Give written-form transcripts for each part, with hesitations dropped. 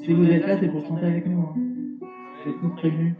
Si vous êtes là, c'est pour chanter avec nous. Hein. Vous êtes tous prévenus.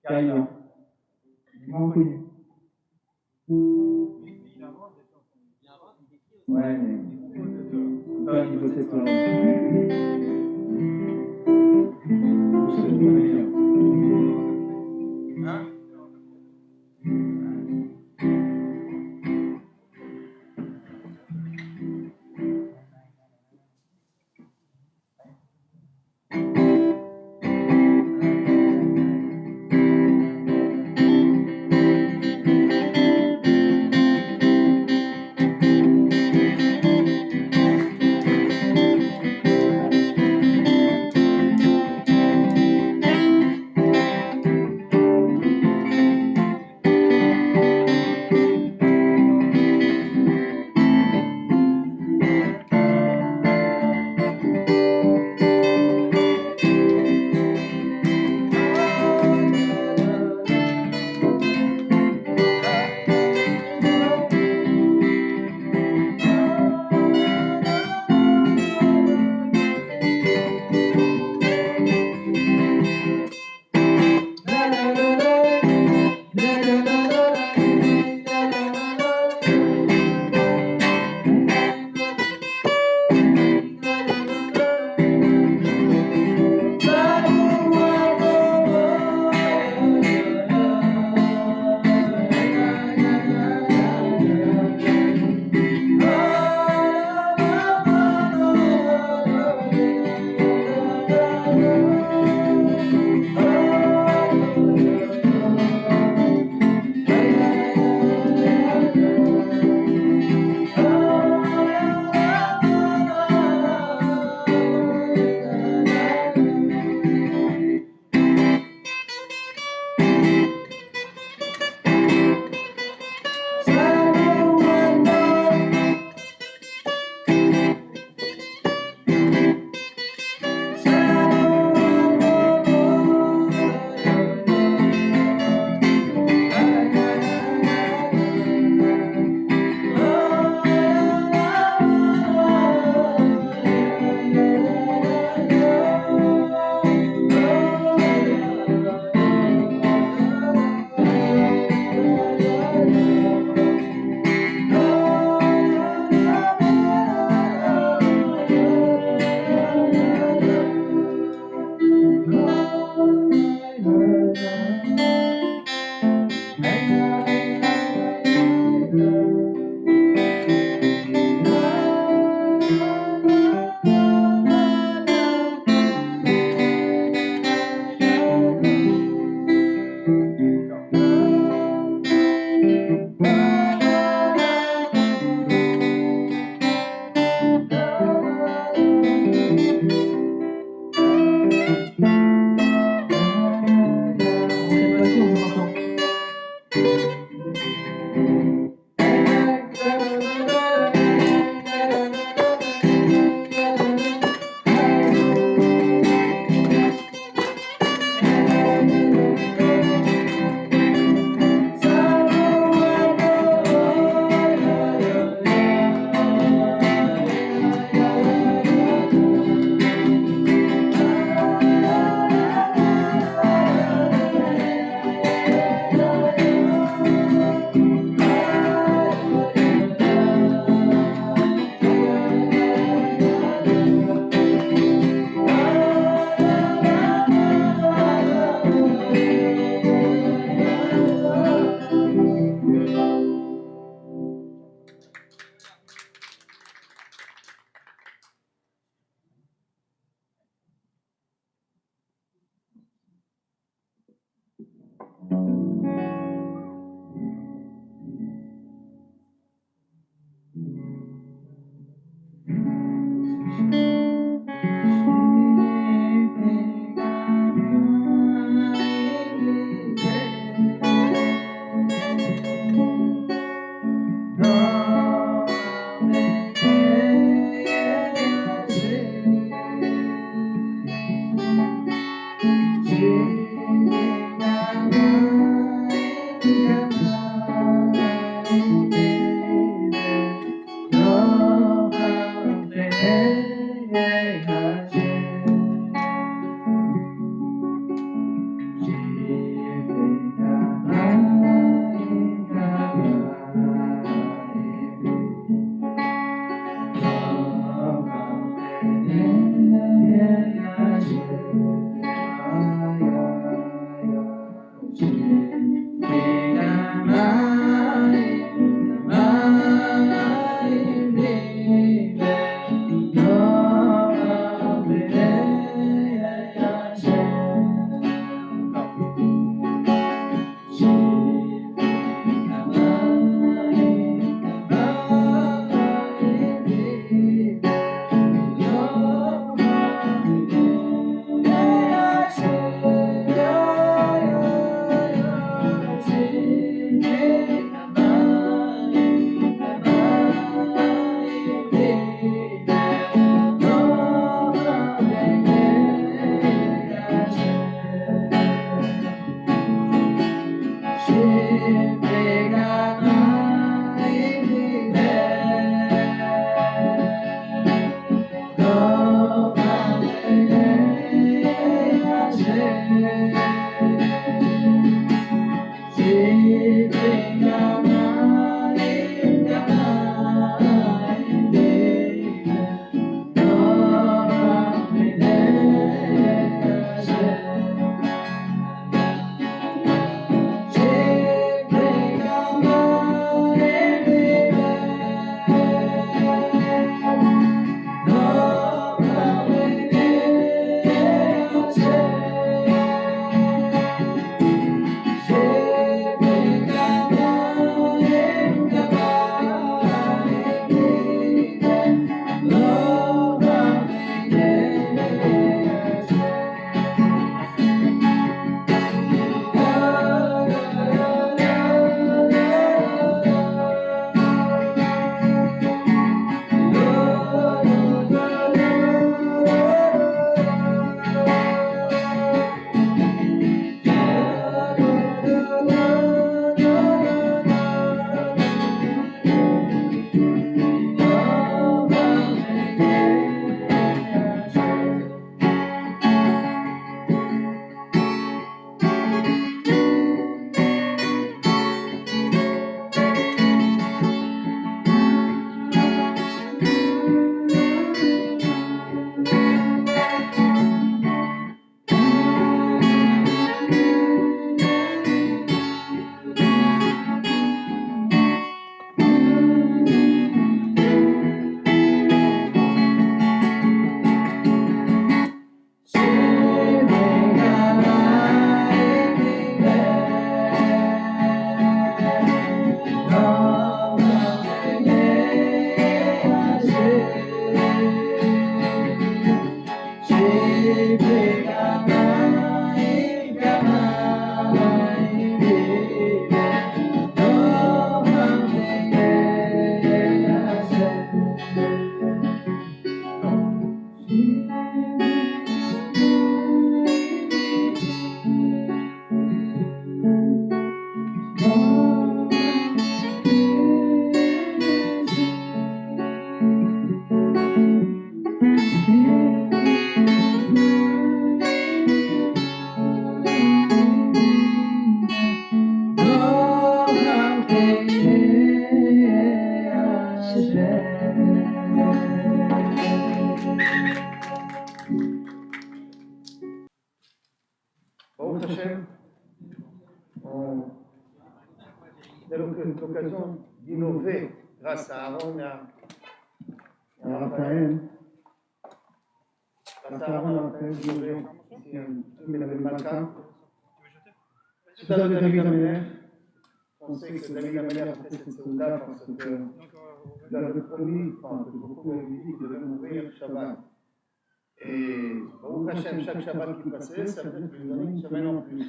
Carrière. Moins connu. Ouais, mais pas au niveau de cette Baruch Hashem, on a l'occasion d'innover grâce à Aaron et à Raphaël. Grâce à Aaron et à Raphaël, d'innover ici à Malka. Suite à David Ameller, on sait que David Ameller a fait cette Souda parce qu'il avait promis, enfin, que beaucoup avaient dit qu'il devait mourir Shabbat. Et Baruch Hashem, chaque Shabbat qui passait, ça faisait lui donner une semaine en plus.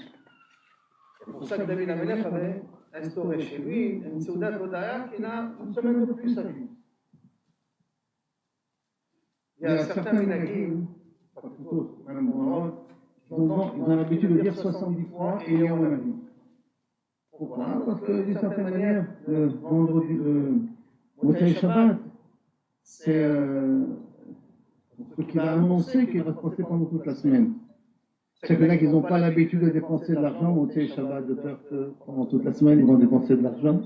C'est pour ça que David Amelech avait instauré chez lui une Souda Todaya qui a une semaine de plus à vivre. Il y a certains minagim, pas tous, même au Maroc, ils ont l'habitude de dire 70 fois et Yom Ha'avi. Pourquoi? Parce que d'une certaine manière, le vendredi, le Motsei Shabbat, c'est ce qui va annoncer qu'il va se passer pendant toute la semaine. C'est que qu'ils n'ont pas l'habitude de dépenser de l'argent au Motsei Shabbat, de peur que pendant toute la semaine, ils vont dépenser de l'argent.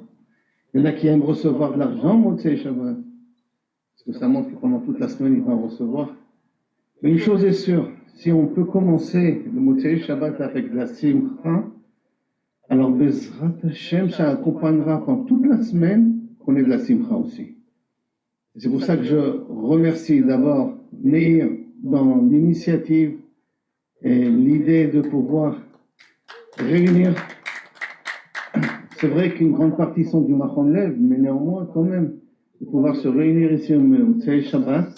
Il y en a qui aiment recevoir de l'argent au Motsei Shabbat, parce que ça montre que pendant toute la semaine, ils vont recevoir. Mais une chose est sûre, si on peut commencer le Motsei Shabbat avec de la simcha, alors Bezrat Hashem, ça accompagnera pendant toute la semaine qu'on ait de la simcha aussi. C'est pour ça que je remercie d'abord Meir dans l'initiative et l'idée de pouvoir réunir. C'est vrai qu'une grande partie sont du Machon Lev, mais néanmoins quand même, de pouvoir se réunir ici au Motsei Shabbat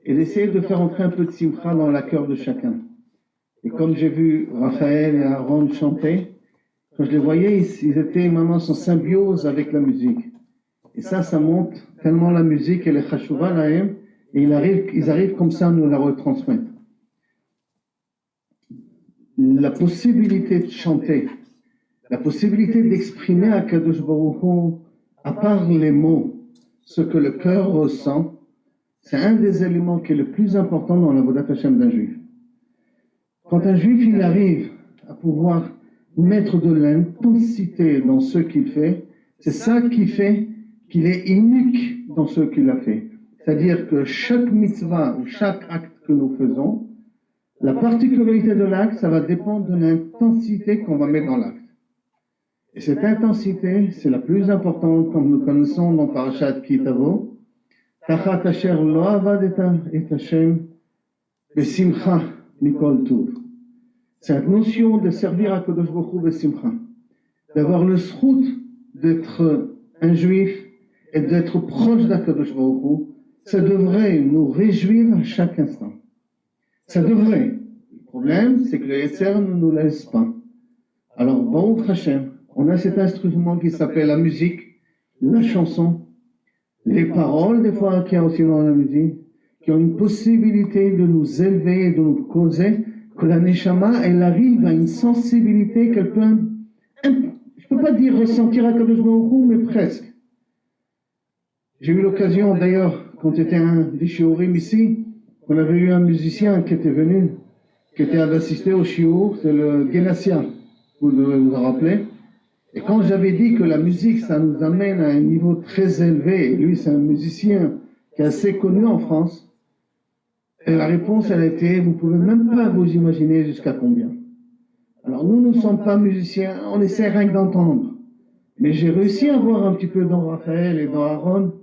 et d'essayer de faire entrer un peu de simcha dans la cœur de chacun. Et comme j'ai vu Raphaël et Aaron chanter, quand je les voyais, ils étaient vraiment en symbiose avec la musique. Et ça montre tellement la musique, elle est chashuva lahem, et ils arrivent comme ça à nous la la possibilité d'exprimer à Kadosh Baruch Hu, à part les mots, ce que le cœur ressent, c'est un des éléments qui est le plus important dans la Vodat Hashem d'un juif. Quand un juif il arrive à pouvoir mettre de l'intensité dans ce qu'il fait, c'est ça qui fait qu'il est unique dans ce qu'il a fait. C'est-à-dire que chaque mitzvah ou chaque acte que nous faisons, la particularité de l'acte, ça va dépendre de l'intensité qu'on va mettre dans l'acte. Et cette intensité, c'est la plus importante, comme nous connaissons dans Parashat Ki Tavo, Tachat asher lo avad et Hashem besimcha mikol tuv. Cette notion de servir à Kadosh Baruch Hu besimcha, d'avoir le zchut d'être un juif et d'être proche d'Akadosh Baruch Hu, ça devrait nous réjouir à chaque instant. Ça devrait. Le problème, c'est que le Yetzer ne nous laisse pas. Alors, Baruch Hashem, on a cet instrument qui s'appelle la musique, la chanson, les paroles, des fois, qu'il y a aussi dans la musique, qui ont une possibilité de nous élever et de nous causer que la Neshama, elle arrive à une sensibilité qu'elle peut, je ne peux pas dire ressentir à Kadosh Baruch Hu, mais presque. J'ai eu l'occasion, d'ailleurs, quand j'étais un des shiurim ici, on avait eu un musicien qui était venu, qui était assisté au shiur, c'est le Genassia, vous devez vous en rappeler. Et quand j'avais dit que la musique, ça nous amène à un niveau très élevé, et lui c'est un musicien qui est assez connu en France, et la réponse elle a été, vous pouvez même pas vous imaginer jusqu'à combien. Alors nous ne sommes pas musiciens, on essaie rien que d'entendre. Mais j'ai réussi à voir un petit peu dans Raphaël et dans Aaron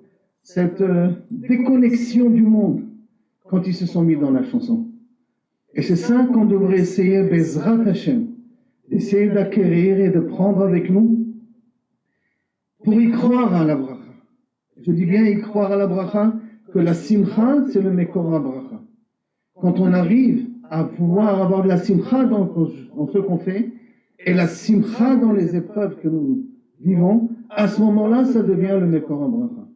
cette déconnexion du monde quand ils se sont mis dans la chanson. Et c'est ça qu'on devrait essayer, Bezrat Hashem, d'essayer d'acquérir et de prendre avec nous pour y croire à la bracha. Je dis bien y croire à la bracha, que la simcha, c'est le mekor bracha. Quand on arrive à pouvoir avoir de la simcha dans ce qu'on fait, et la simcha dans les épreuves que nous vivons, à ce moment-là, ça devient le mekor bracha.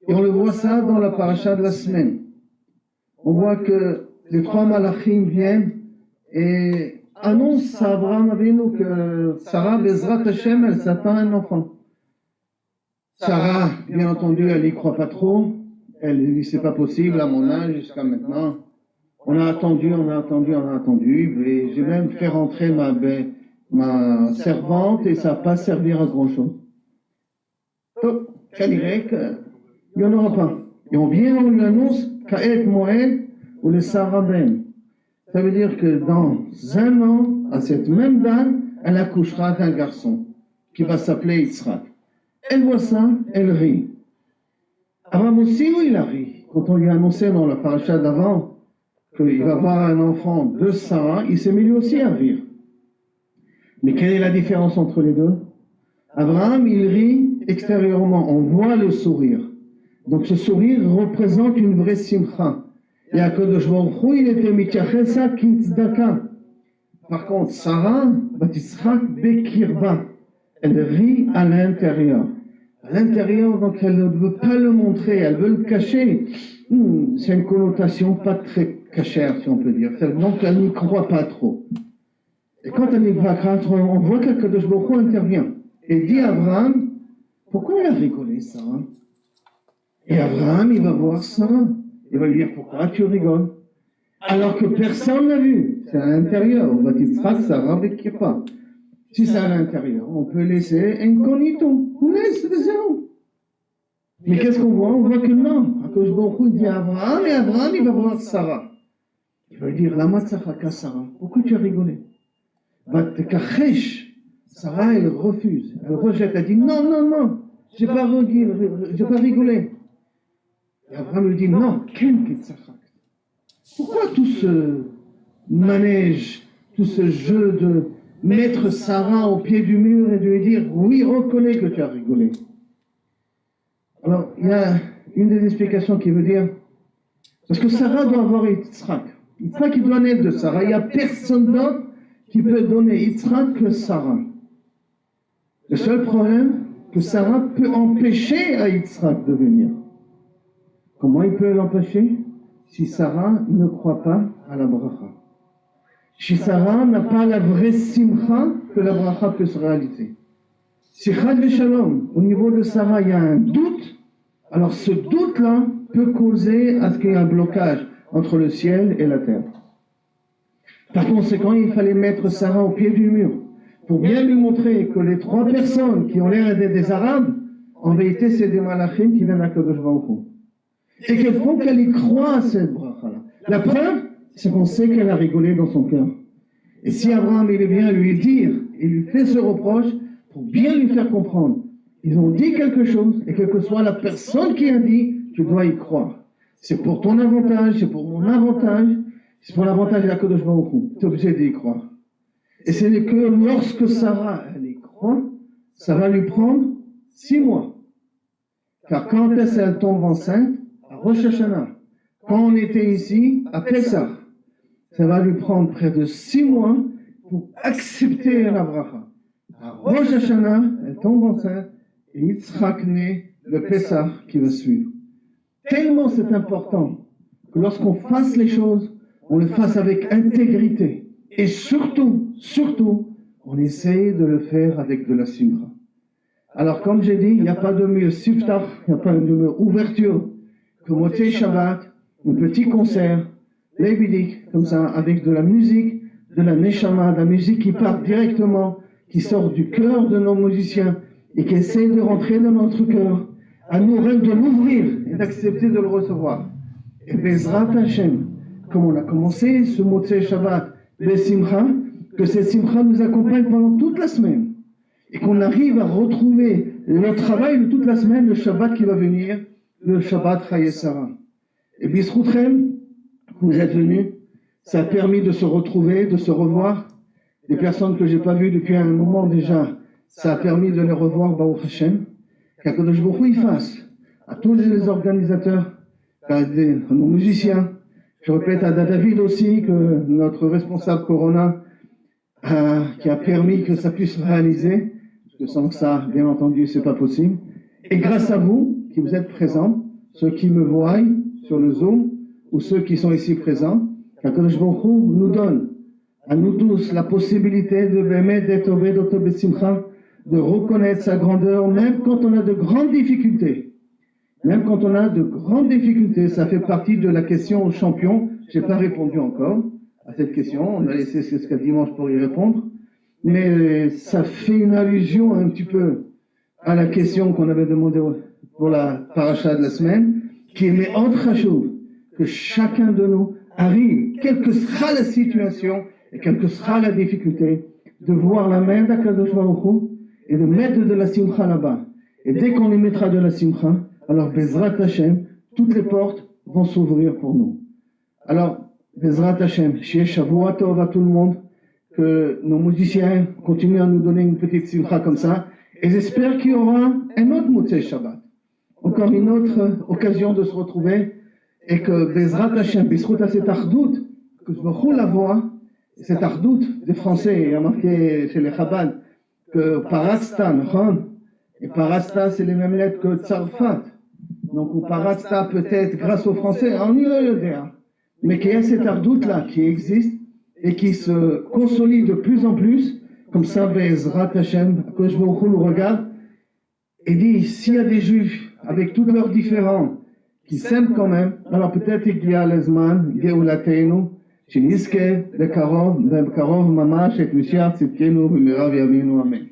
Et on le voit ça dans la paracha de la semaine. On voit que les trois malachim viennent et annoncent à Abraham Avinu que Sarah, Bezrat Hashem, elle s'attend à un enfant. Sarah, bien entendu, elle n'y croit pas trop. Elle dit, c'est pas possible à mon âge jusqu'à maintenant. On a attendu, et j'ai même fait rentrer ma servante et ça n'a pas servi à grand chose. Donc, qu'elle dirait qu'il n'y en aura pas. Et on lui annonce Ka'et Moed ou le Sarah Ben. Ça veut dire que dans un an, à cette même date, elle accouchera d'un garçon qui va s'appeler Yitzhak. Elle voit ça, elle rit. Abraham aussi, il a ri. Quand on lui a annoncé dans la paracha d'avant qu'il va avoir un enfant de Sarah, il s'est mis lui aussi à rire. Mais quelle est la différence entre les deux? Abraham, il rit extérieurement, on voit le sourire. Donc ce sourire représente une vraie simcha. Et à Kadosh Baruch Hu, il était mitchachesa kitzdaka. Par contre, Sarah, Batitzrak bekirba, elle rit à l'intérieur. À l'intérieur, donc elle ne veut pas le montrer, elle veut le cacher. C'est une connotation pas très cachère, si on peut dire. Donc elle n'y croit pas trop. Et quand elle n'y croit pas trop, on voit que Kadosh Baruch Hu intervient. Et dit à Abraham, pourquoi il a rigolé, Sarah? Et Abraham, il va voir Sarah. Il va lui dire, pourquoi tu rigoles? Alors que personne ne l'a vu. C'est à l'intérieur. On va dire, Sarah avec pas. Si c'est à l'intérieur, on peut laisser incognito. On laisse de zéro. Mais qu'est-ce qu'on voit? On voit que non. Akadosh Baruch Hu dit à Abraham, et Abraham, il va voir Sarah. Il va lui dire, lama tzachaka Sarah. Pourquoi tu as rigolé? Vatkachesh. Sarah, elle refuse. Elle rejette. Elle dit, non. J'ai pas rigolé. Et Abraham lui dit, non, pourquoi tout ce manège, tout ce jeu de mettre Sarah au pied du mur et de lui dire, oui, reconnais que tu as rigolé. Alors, il y a une des explications qui veut dire, parce que Sarah doit avoir Yitzhak. Yitzhak, il doit naître de Sarah. Il n'y a personne d'autre qui peut donner Yitzhak que Sarah. Le seul problème, que Sarah peut empêcher à Yitzhak de venir. Comment il peut l'empêcher? Si Sarah ne croit pas à la bracha. Chez Sarah n'a pas la vraie simcha que la bracha peut se réaliser. Si Chad Shalom, au niveau de Sarah, il y a un doute, alors ce doute-là peut causer à ce qu'il y ait un blocage entre le ciel et la terre. Par conséquent, il fallait mettre Sarah au pied du mur pour bien lui montrer que les 3 personnes qui ont l'air d'être des Arabes, en vérité, c'est des malachim qui viennent à Kadosh Baruch Hu. Et qu'il faut qu'elle y croie à cette bracha-là. La preuve, c'est qu'on sait qu'elle a rigolé dans son cœur. Et si Abraham il vient lui dire, et lui fait ce reproche, pour bien lui faire comprendre, ils ont dit quelque chose, et quelle que soit la personne qui a dit, tu dois y croire. C'est pour ton avantage, c'est pour mon avantage, c'est pour l'avantage de la Kadosh Baruch Hu. Tu es obligé d'y croire. Et ce n'est que lorsque Sarah, elle y croit, ça va lui prendre 6 mois. Car quand elle tombe enceinte, à Rosh Hashanah, quand on était ici, à Pessah, ça va lui prendre près de 6 mois pour accepter la bracha. À Rosh Hashanah, elle tombe enceinte, et Yitzhak naît le Pessah qui va suivre. Tellement c'est important que lorsqu'on fasse les choses, on le fasse avec intégrité. Et surtout, on essaye de le faire avec de la simcha. Alors, comme j'ai dit, il n'y a pas de mieux siftach, il n'y a pas de mieux ouverture que Motzei Shabbat, un petit concert, lévidique, comme ça, avec de la musique, de la neshama, de la musique qui part directement, qui sort du cœur de nos musiciens et qui essaie de rentrer dans notre cœur, à nous de l'ouvrir et d'accepter de le recevoir. Et Bezrat Hashem, comme on a commencé ce Motzei Shabbat, Besimcha, que cette simcha nous accompagne pendant toute la semaine et qu'on arrive à retrouver le travail de toute la semaine, le Shabbat qui va venir, le Shabbat Chayei Sarah. Et Bisroutchem, vous êtes venus, ça a permis de se retrouver, de se revoir. Des personnes que j'ai pas vues depuis un moment déjà, ça a permis de les revoir, Baruch Hashem. Qu'Akadosh Baruch Hu y fasse à tous les organisateurs, à nos musiciens. Je répète à David aussi que notre responsable Corona, qui a permis que ça puisse se réaliser, parce que sans ça, bien entendu, c'est pas possible. Et grâce à vous, qui vous êtes présents, ceux qui me voient sur le Zoom, ou ceux qui sont ici présents, qu'Akadosh Baruch Hu nous donne, à nous tous, la possibilité de d'être Oved Oto Besimcha, de reconnaître sa grandeur, même quand on a de grandes difficultés. Même quand on a de grandes difficultés, ça fait partie de la question aux champions. Je n'ai pas répondu encore à cette question. On a laissé jusqu'à dimanche pour y répondre. Mais ça fait une allusion un petit peu à la question qu'on avait demandée pour la paracha de la semaine, qui est mais entre Hachouv, que chacun de nous arrive, quelle que sera la situation et quelle que sera la difficulté, de voir la main d'Akadosh Baruch Hu et de mettre de la simcha là-bas. Et dès qu'on y mettra de la simcha, alors Bezrat Hashem, toutes les portes vont s'ouvrir pour nous. Alors, Bezrat Hashem, Shie Shavua Tov à tout le monde, que nos musiciens continuent à nous donner une petite simcha comme ça, et j'espère qu'il y aura un autre Motzei Shabbat, encore une autre occasion de se retrouver, et que Bezrat Hashem, Bisrout à cette ardout, que je me la voix, cette ardout des Français, il y a marqué chez les Chabad, que Parasta, et Parasta, c'est les mêmes lettres que Tzarfat. Donc, ou Parasta, peut-être, grâce aux Français, on y le dire. Mais qu'il y a cette ardoute-là qui existe et qui se consolide de plus en plus, comme ça, Bezrat Hashem, que je nous regarde, et dit, s'il y a des Juifs, avec tous leurs différends, qui s'aiment quand même, alors peut-être il y a l'Ezman, Geulateinu, Shiniske, le Karov, Mamash, et Mishiach, Tzidkenu, B'mirav Yaminu, Amen.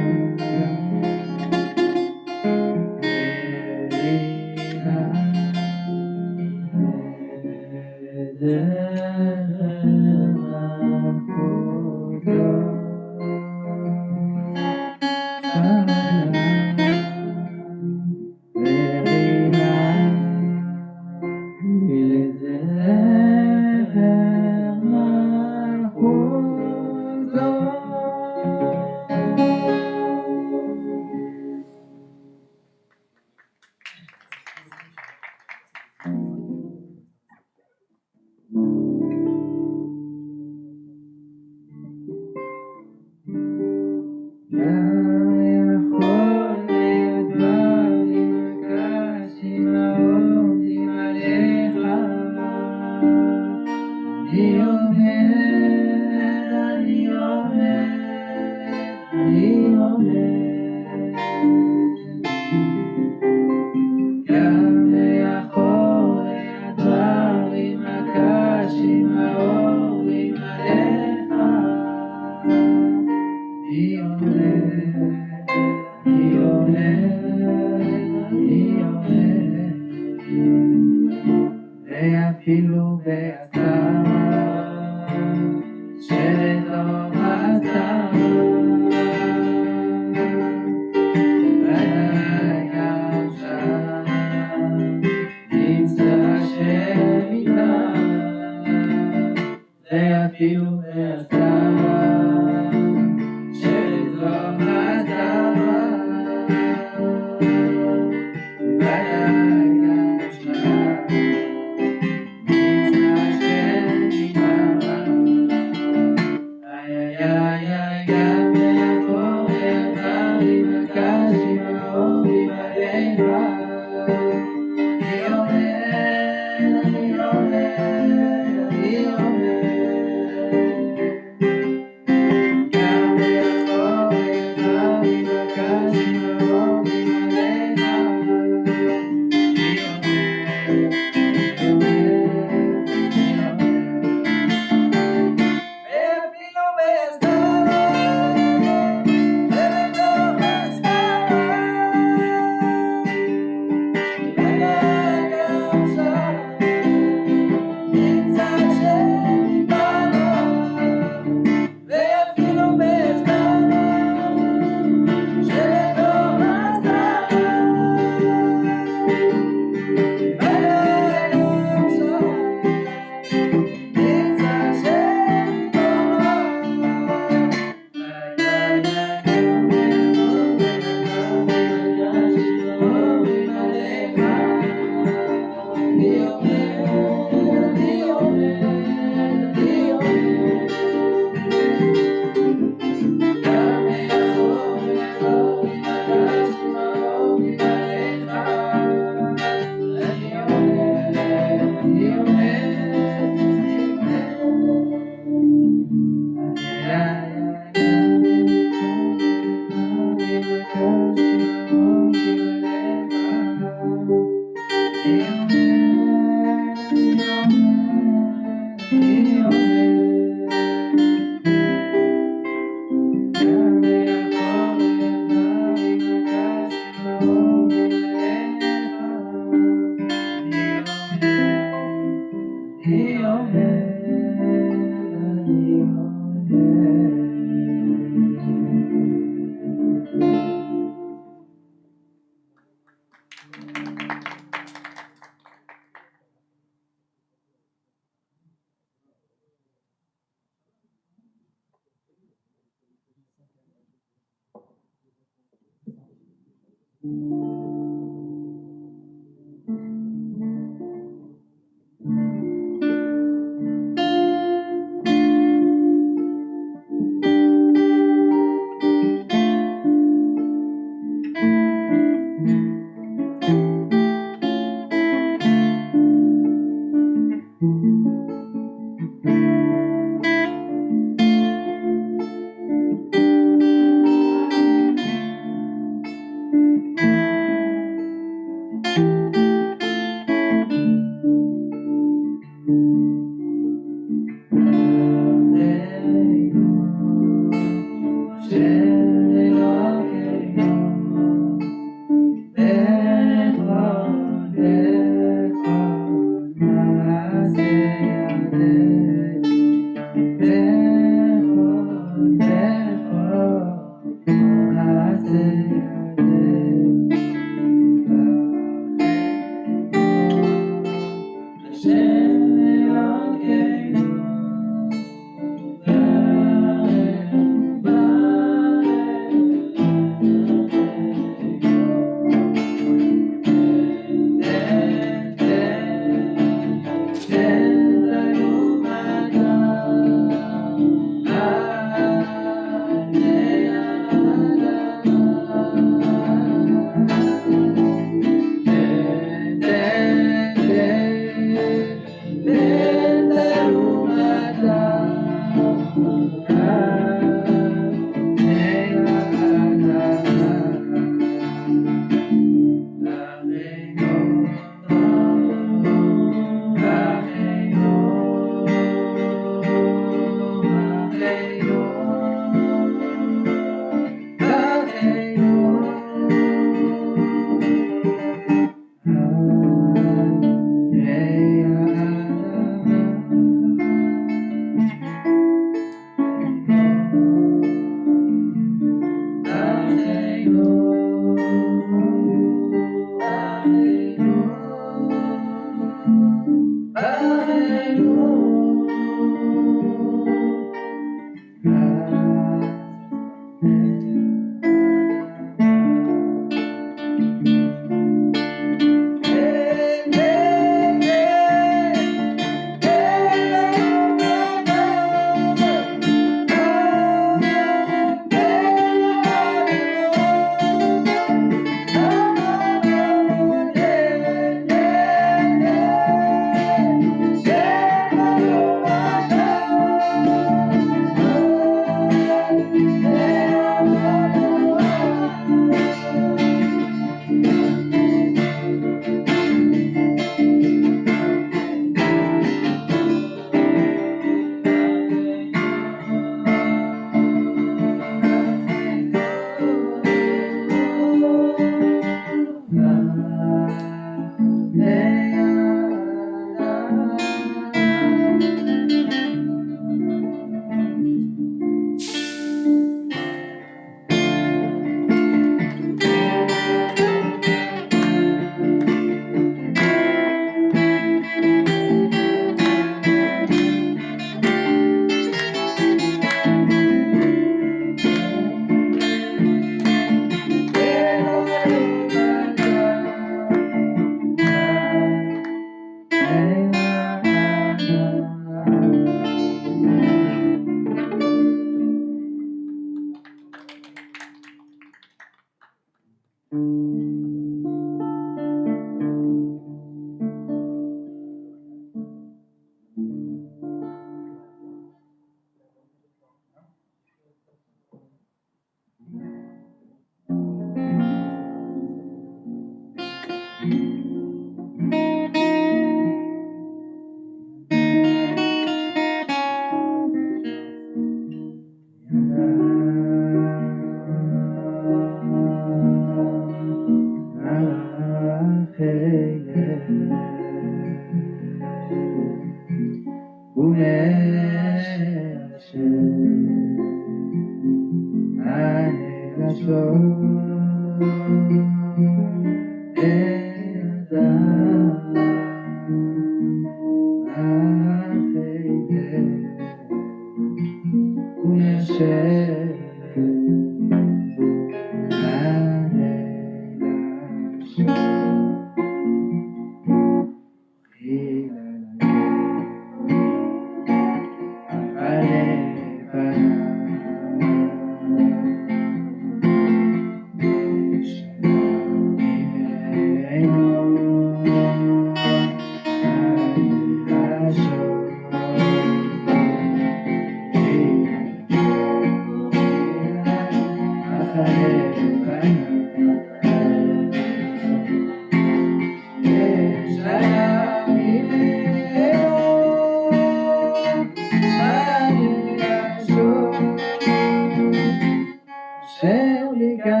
Shall we go?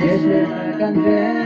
יש לך כאן